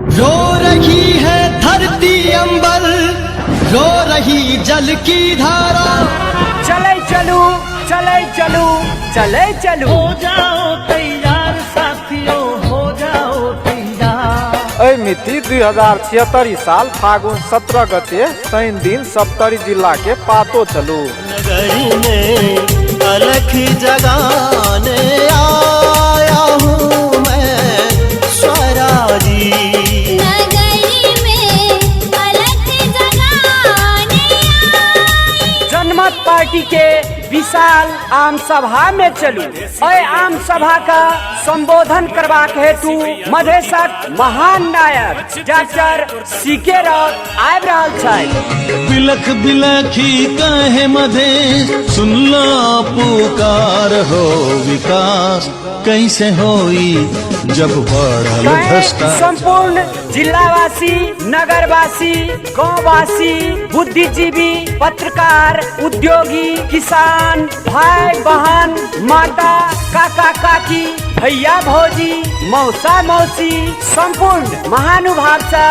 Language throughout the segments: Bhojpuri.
रो रही है धरती अंबर, रो रही जल की धारा। चले चलू चले चलू चले चलू। हो जाओ तैयार साथियों, हो जाओ तैयार। ऐ मिति 2076 साल फागुन 17 गते शनि दिन सप्तरी जिला के पातो चलू। नगरी में अलख जगाने आया हूँ मैं स्वराजी। नगरी में अलख जगाने आई। जनमत पार्टी के विशाल आम सभा में चलू। और आम सभा का संबोधन करबाक हेतु मधेशक महान नायक डॉक्टर सीके राउत आबि रहल छथि। बिलख बिलखी कहे मधेश, सुन लो पुकार हो विकास कैसे होई जब बढ़ल भ्रष्टाचार। संपूर्ण जिलावासी, नगरवासी, गांववासी, बुद्धिजीवी, पत्रकार, उद्योगी, किसान, भाई बहन, माता, काका काकी, भैया भौजी, मौसा मौसी, संपूर्ण महानुभाव से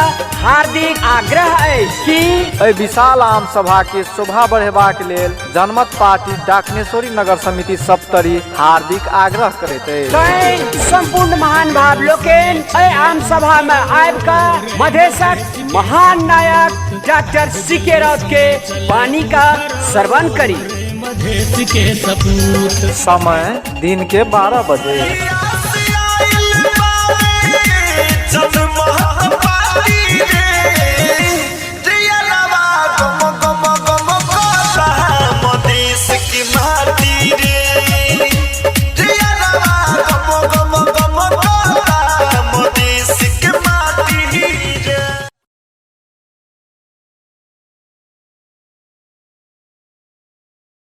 हार्दिक आग्रह अछि कि ऐ विशाल आम सभा के शोभा बढ़ेबाक लेल जनमत पार्टी डाकनेश्वरी नगर समिति सप्तरी हार्दिक आग्रह करैत अछि। संपूर्ण महानुभाव लोकनि ऐ आम सभा में आबि कऽ मधेशक महान नायक डॉक्टर सीके राउत के वाणी का श्रवण करी। मधेश के सपूत। समय दिन के 12 बजे।